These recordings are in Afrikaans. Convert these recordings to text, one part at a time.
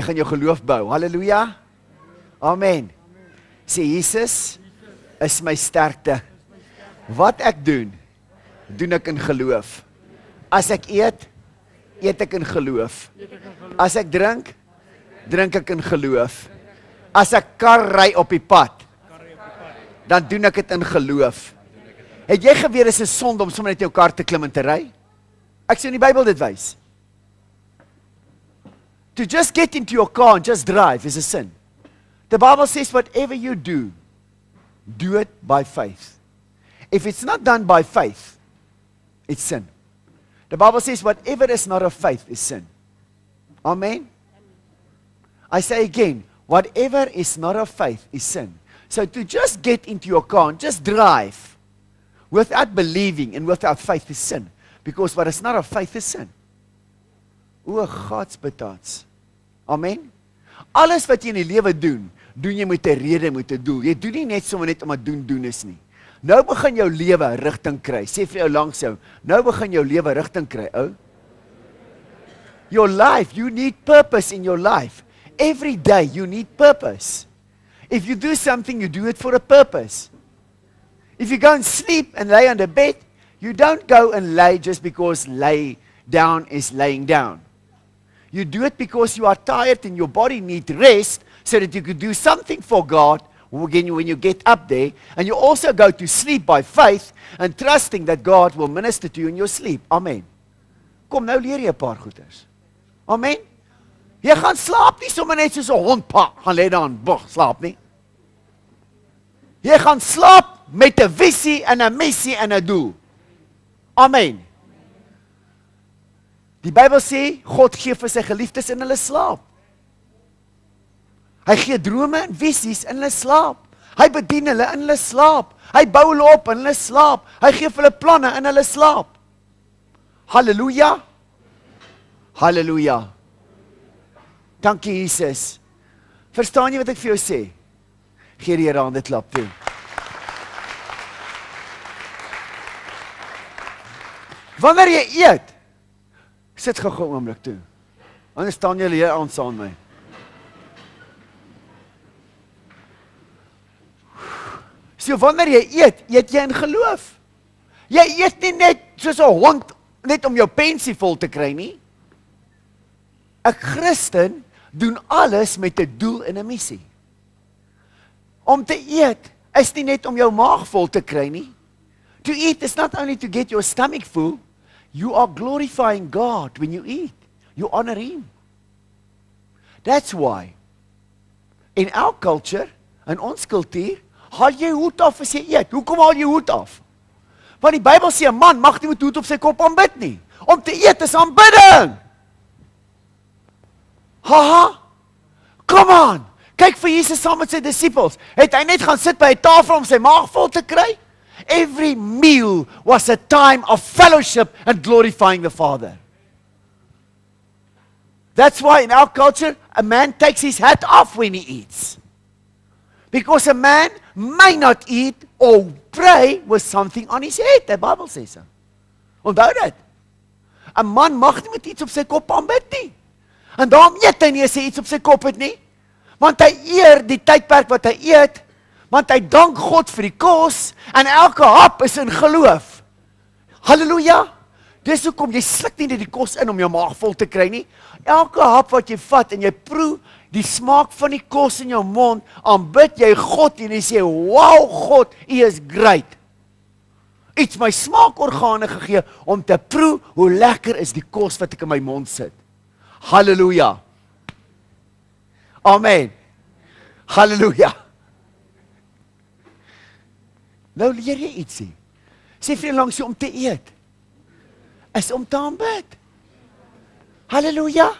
Jy gaan jou geloof bou. Halleluja. Amen. Sê Jesus is my sterkte. Wat ek doen, doen ek in geloof. As ek eet, eet ek in geloof. As ek drink, drink ek in geloof. As ek kar ry op die pad, dan doen ek dit in geloof. Het jy geweet is 'n sonde om sommer net jou kar te klim en te ry? Ek sê in die Bybel dit wys. To just get into your car and just drive is a sin. The Bible says whatever you do, do it by faith. If it's not done by faith, it's sin. The Bible says whatever is not of faith is sin. Amen? I say again, whatever is not of faith is sin. So to just get into your car and just drive without believing and without faith is sin. Because what is not of faith is sin. O Godsbetaats. Amen? Alles wat jy in die lewe doen, doen jy met 'n rede, met 'n doel. Jy doen nie net sommer net om dit doen is nie. Nou begin jou lewe rigting kry. Sê vir jou langs jou, nou begin jou lewe rigting kry, ou. Your life, you need purpose in your life. Every day you need purpose. If you do something, you do it for a purpose. If you go and sleep and lay on the bed, you don't go and lay just because lay down is laying down. You do it because you are tired and your body needs rest so that you could do something for God when you get up there. And you also go to sleep by faith and trusting that God will minister to you in your sleep. Amen. Kom, nou leer jy 'n paar goeders. Amen. Jy gaan slaap nie sommer net soos 'n hond, gaan lê daar en slaap nie. Jy gaan slaap met 'n visie en 'n missie en 'n doel. Amen. Die Bybel sê, God gee vir sy geliefdes in hulle slaap. Hy gee drome en visies in hulle slaap. Hy bedien hulle in hulle slaap. Hy bou hulle op in hulle slaap. Hy gee vir hulle planne in hulle slaap. Halleluja. Halleluja. Dankie Jesus. Verstaan jy wat ek vir jou sê? Gee die Here 'n hande klap toe. Wanneer jy eet, sit gou 'n oomblik toe. Anders staan julle hier aan saam met my. So wanneer jy eet, eet jy in geloof. Jy eet nie net soos 'n hond net om jou pensie vol te kry nie. 'n Christen doen alles met 'n doel en 'n missie. Om te eet is nie net om jou maag vol te kry nie. To eat is not only to get your stomach full, you are glorifying God when you eat. You honor Him. That's why, in our culture, in ons kultuur, haal jy hoed af as jy eet. Hoekom haal jy hoed af? Want die Bybel sê 'n man mag nie met hoed op sy kop aanbid nie. Om te eet is aanbidding. Haha, come on. Kyk vir Jesus saam met sy disippels. Het hy net gaan sit by 'n tafel om sy maag vol te kry? Every meal was a time of fellowship and glorifying the Father. That's why in our culture, a man takes his hat off when he eats. Because a man may not eat or pray with something on his head. The Bible says so. Onthou dit. 'n Man mag nie met iets op sy kop aanbid nie. En daarom eet hy nie as hy iets op sy kop het nie. Want hy eer die tydperk wat hy eet. Want hy dank God vir die kos. En elke hap is in geloof. Halleluja. Dis hoekom jy sluk nie die kos in om jou maag vol te kry nie. Elke hap wat jy vat en jy proe die smaak van die kos in jou mond, aanbid jy God en jy sê, wow God, U is great. Iets my smaakorgane gegee om te proe hoe lekker is die kos wat ek in my mond sit. Halleluja. Amen. Halleluja. Nou leer jy ietsie. Sê vir langs jou om te eet. Is om te aanbid. Halleluja.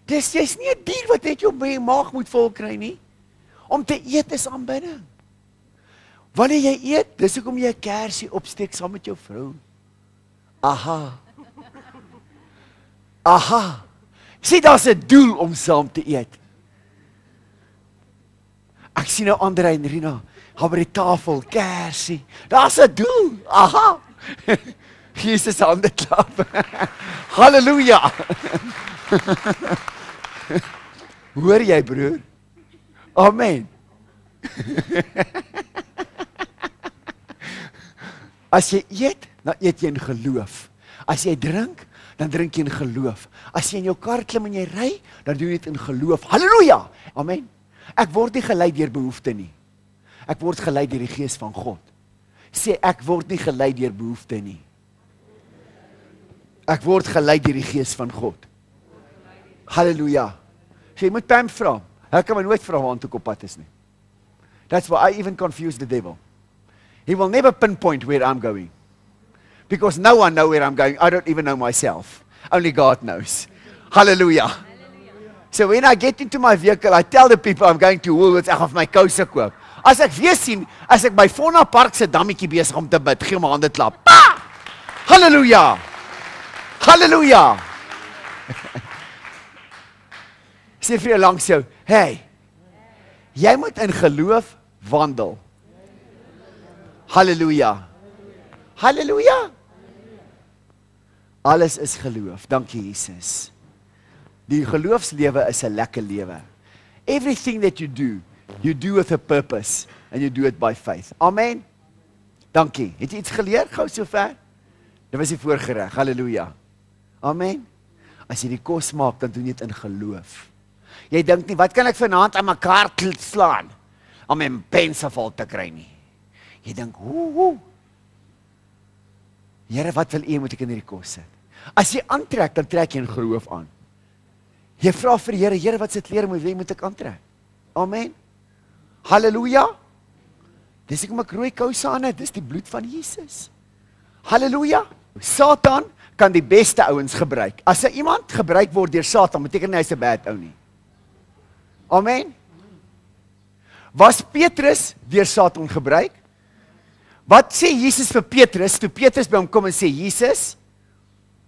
Jy's nie 'n dier wat net jou maag moet vol kry nie. Om te eet is aanbidding. Wanneer jy eet, dis hoekom jy 'n kersie opsteek saam met jou vrou. Aha. Aha. Sien, daar's 'n doel om saam te eet. Ek sien nou Andre en Rina, gaan by die tafel, kersie. Daar's 'n doel. Aha. Jesus hande klap. Halleluja. Hoor jy, broer? Amen. As jy eet, dan eet jy in geloof. As jy drink, dan drink jy in geloof. As jy in jou kar klim en jy ry, dan doen jy dit in geloof. Halleluja! Amen. Ek word nie gelei deur behoefte nie. Ek word gelei deur die Gees van God. Sê, ek word nie gelei deur behoefte nie. Ek word gelei deur die Gees van God. Halleluja. So jy moet Pam vra. Hy kan my nooit vra waar toe op pad is nie. That's why I even confuse the devil. He will never pinpoint where I'm going. Because no one knows where I'm going. I don't even know myself. Only God knows. Hallelujah. So when I get into my vehicle, I tell the people I'm going to Woolworths, ek gaan vir my kouse koop. As ek weer sien, as ek by Fonna Park se dammetjie besig om te bid, gee my hande klap. Pa! Hallelujah. Hallelujah. Sê vir jou langs jou, hey, jy moet in geloof wandel. Halleluja. Halleluja. Alles is geloof. Dankie Jesus. Die geloofslewe is 'n lekker lewe. Everything that you do with a purpose and you do it by faith. Amen. Dankie. Het jy iets geleer gou sover? Dit was die voorgereg. Halleluja. Amen. As jy die kos maak, dan doen jy dit in geloof. Jy dink nie, wat kan ek vanaand aan mekaar slaan om 'n pense vol te kry nie. Jy dink, hoe. Here, wat wil U moet ek in hierdie kos sit? As jy aantrek, dan trek jy in geloof aan. Jy vra vir die Here, Here, wat se klere moet ek aantrek? Amen. Halleluja. Dis ek maak rooi kouse aan, dis die bloed van Jesus. Halleluja. Satan kan die beste ouens gebruik. As iemand gebruik word deur Satan, beteken nie hy's 'n bad ou nie. Amen. Was Petrus deur Satan gebruik? Wat sê Jesus vir Petrus, toe Petrus by hom kom en sê, Jesus,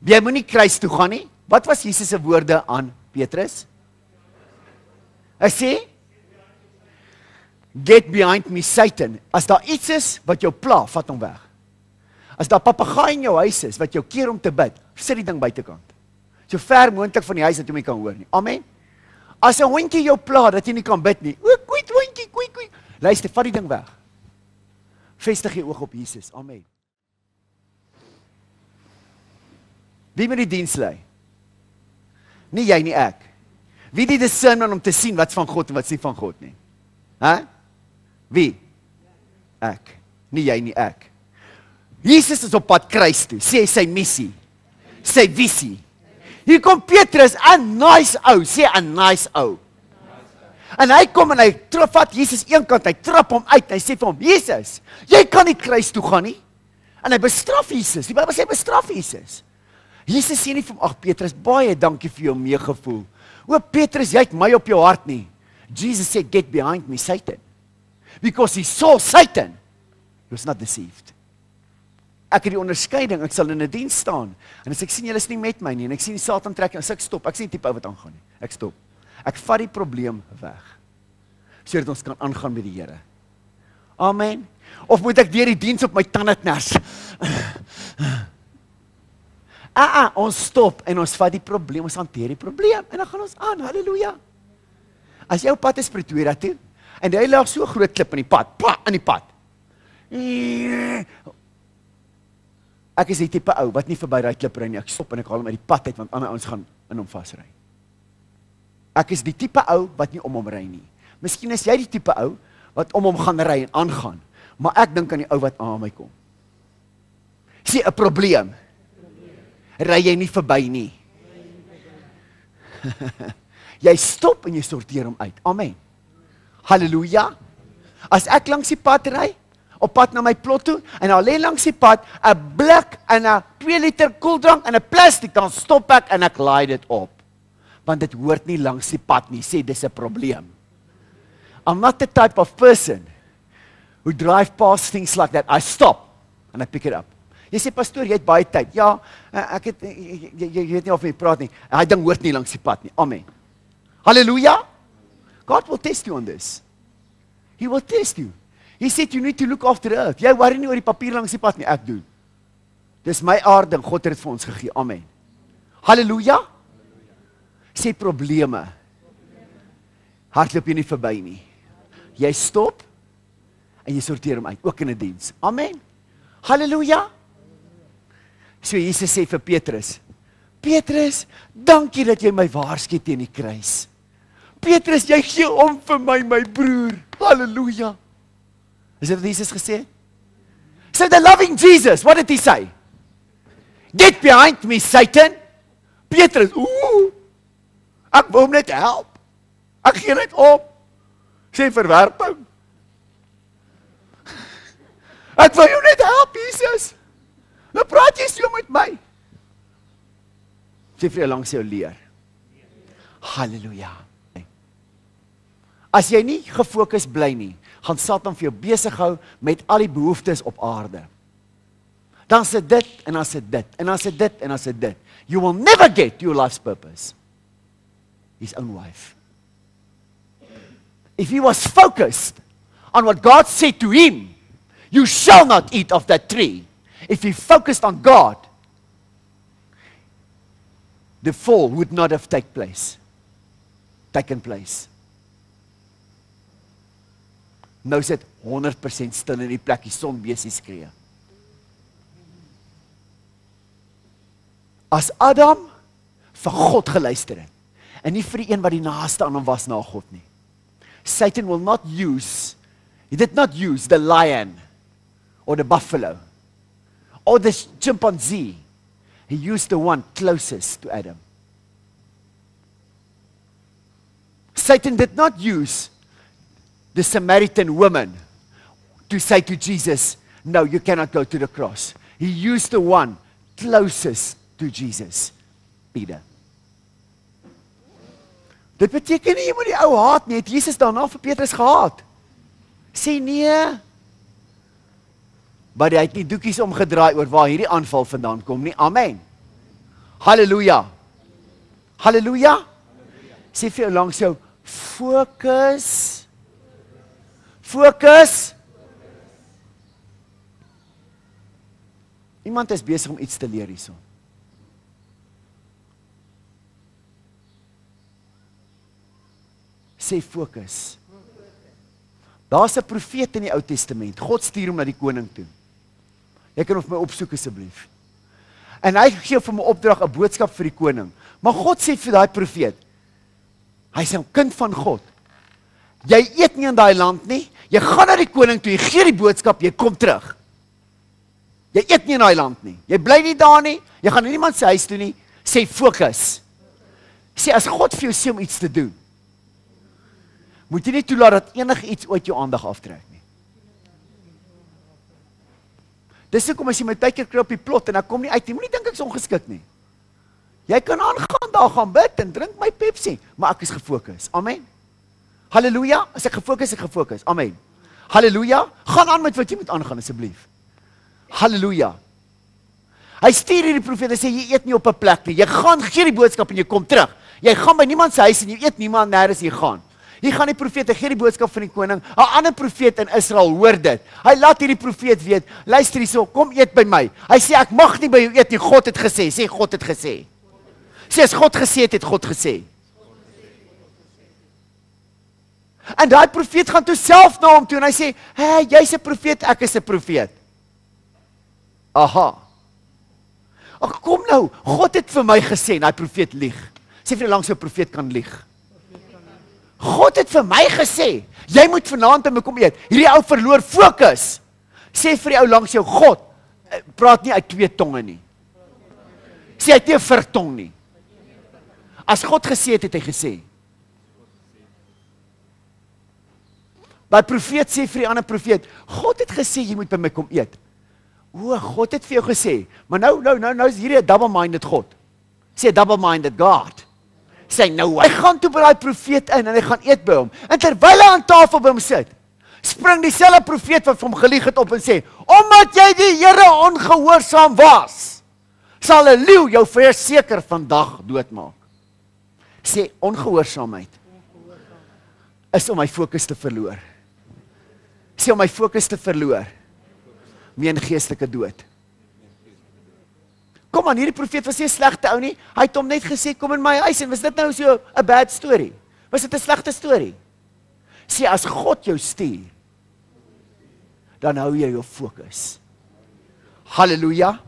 jy moenie kruis toe gaan nie. Wat was Jesus se woorde aan Petrus? Hy sê, get behind me, Satan. As daar iets is wat jou pla, vat hom weg. As daar papegaai in jou huis is, wat jou keer om te bid, sit die ding buitekant. So ver moontlik van die huis dat jy nie kan hoor nie. Amen. As 'n hondjie jou pla, dat jy nie kan bid nie. O, kwik, hondjie, kwik. Luister, vat die ding weg. Vestig jy oog op Jesus. Amen. Wie moet die diens lei? Nie jy nie ek. Wie die discernment om te sien wat's van God en wat's nie van God nie? Hæ? Wie? Ek. Nie jy nie ek. Jesus is op pad kruis toe. Sê sy missie. Sy visie. Hier kom Petrus, 'n nice ou. Sê 'n nice ou. En hy kom en hy vat Jesus eenkant, hy trap hom uit, en hy sê vir hom, Jesus, jy kan nie kruis toe gaan nie. En hy bestraf Jesus, die Bybel sê hy bestraf Jesus. Jesus sê nie vir hom, ag Petrus, baie dankie vir jou meegevoel. O Petrus, jy het my op jou hart nie. Jesus sê, get behind me, Satan. Because he saw Satan. He was not deceived. Ek het die onderskeiding, ek sal in 'n diens staan, en as ek sien julle is nie met my nie, en ek sien die Satan trek, en as ek stop, ek sien die tipe ou wat aangaan nie, ek stop. Ek vat die probleem weg, sodat ons kan aangaan met die Here. Amen. Of moet ek deur die diens op my tande kners? Ons stop, en ons vat die probleem, ons hanteer die probleem, en dan gaan ons aan, halleluja. As jou pad is Pretoria toe, en jy lag so groot klip in die pad, in die pad. Ek is die tipe ou, wat nie verby daai klip ry nie, ek stop en ek haal hom uit die pad uit, want ander ouens gaan in hom vasry. Ek is die tipe ou, wat nie om hom ry nie. Miskien is jy die tipe ou, wat om hom gaan ry en aangaan, maar ek dink aan die ou wat aan my kom. Sien, 'n probleem, ry jy nie verby nie. Jy stop en jy sorteer hom uit, amen. Halleluja. As ek langs die pad ry, op pad na my plot toe, en daar lê langs die pad 'n blik en 'n 2 liter koeldrank en 'n plastiek, dan stop ek en ek laai dit op. Want dit hoort nie langs die pad nie, sê dis 'n probleem. I'm not the type of person who drive past things like that. I stop and I pick it up. Jy sê, pastoor, jy het baie tyd. Ja, ek het, jy weet nie of jy praat nie. Hy ding hoort nie langs die pad nie. Amen. Halleluja. God will test you on this. He will test you. He said you need to look after the earth. Jy worry nie oor die papier langs die pad nie, ek doen. Dis my aarding, God het dit vir ons gegee. Amen. Halleluja. Sê probleme hardloop jy nie verby nie. Jy stop en jy sorteer hom uit, ook in 'n diens. Amen. Halleluja. So Jesus sê vir Petrus, Petrus, dankie dat jy my waarsku teen die kruis. Petrus, jy gee om vir my broer. Halleluja. Is dit wat Jesus gesê het? So the loving Jesus, what did he say? Get behind me, Satan. Petrus, ek wil hom net help. Ek gee net op. Sê verwerping. Ek wil jou net help, Jesus. Nou praat jy so met my. Sê vir jou langs jou leer. Halleluja. As jy nie gefokus bly nie, gaan Satan vir jou besig hou met al die behoeftes op aarde. Dan sit dit, en dan sit dit, en dan sit dit, en dan sit dit. You will never get your life's purpose. His own wife. If he was focused on what God said to him, you shall not eat of that tree. If he focused on God, the fall would not have taken place. Nou sit 100% stil in die plek, die sonbesie skree. As Adam vir God geluister het, en nie vir die een wat die naaste aan hom was na God nie. Satan he did not use the lion, or the buffalo, or the chimpanzee. He used the one closest to Adam. Satan did not use the Samaritan woman to say to Jesus, no, you cannot go to the cross. He used the one closest to Jesus, Peter. Dit beteken nie, jy moet die ou haat nie, het Jesus daarna vir Petrus gehaat. Sê nee, maar hy het nie doekies omgedraai oor waar hierdie aanval vandaan kom nie, amen. Halleluja. Halleluja. Sê vir jou langs jou, fokus. Fokus. Iemand is besig om iets te leer hierso. Sê fokus. Daar's 'n profeet in die Ou Testament. God stuur hom na die koning toe. Jy kan hom vir my opsoek asseblief. En hy gee vir my opdrag, 'n boodskap vir die koning. Maar God sê vir daai profeet, hy sê 'n kind van God. Jy eet nie in daai land nie. Jy gaan na die koning toe, jy gee die boodskap, jy kom terug. Jy eet nie in daai land nie. Jy bly nie daar nie. Jy gaan na niemand se huis toe nie. Sê fokus. Sê as God vir jou sê om iets te doen, moet jy nie toelaat dat enige iets ooit jou aandag aftrek nie. Dis hoekom as jy my tydjie kry op die plot en ek kom nie uit nie, moenie dink ek's ongeskik nie. Jy kan aangaan, daar gaan bid en drink my Pepsi, maar ek is gefokus. Amen. Halleluja. As ek gefokus. Amen. Halleluja. Gaan aan met wat jy moet aangaan asseblief. Halleluja. Hy stuur hierdie profeet en sê jy eet nie op 'n plek nie. Jy gaan gee die boodskap en jy kom terug. Jy gaan by niemand se huis en jy eet niemand nêrens jy gaan. Hier gaan die profeet, hy gee die boodskap van die koning. 'n Ander profeet in Israel hoor dit. Hy laat hierdie profeet weet, luister hierso, kom eet by my. Hy sê ek mag nie by jou eet nie, God het gesê. Sê God het gesê. Sê as God gesê het God gesê. En daai profeet gaan toe self na hom toe en hy sê, "Hey, jy's 'n profeet, ek is 'n profeet." Aha. Ag kom nou, God het vir my gesê, en daai profeet lieg. Sê vir langs 'n profeet kan lieg. God het vir my gesê, jy moet vanaand by my kom eet. Hierdie ou verloor fokus. Sê vir die ou langs jou, God praat nie uit 2 tonge nie. Sê hy het nie 'n vertong nie. As God gesê het, het hy gesê. Maar profeet sê vir die ander profeet, God het gesê jy moet by my kom eet. O, God het vir jou gesê, maar nou is hierdie 'n double-minded God. Sê 'n double-minded God. Sê nou, hy gaan toe by daai profeet in en hy gaan eet by hom. En terwyl hy aan tafel by hom sit, spring dieselfde profeet wat vir hom gelieg het op en sê, omdat jy die Here ongehoorsaam was, sal 'n leeu jou verseker vandag doodmaak. Sê ongehoorsaamheid is om my fokus te verloor. Sê om my fokus te verloor, meen geestelike dood. Kom aan, hierdie profeet was nie 'n slegte ou nie, hy het hom net gesê, kom in my huis, en was dit nou so 'n bad story? Was dit 'n slegte storie? Sê as God jou stuur, dan hou jy jou fokus. Halleluja.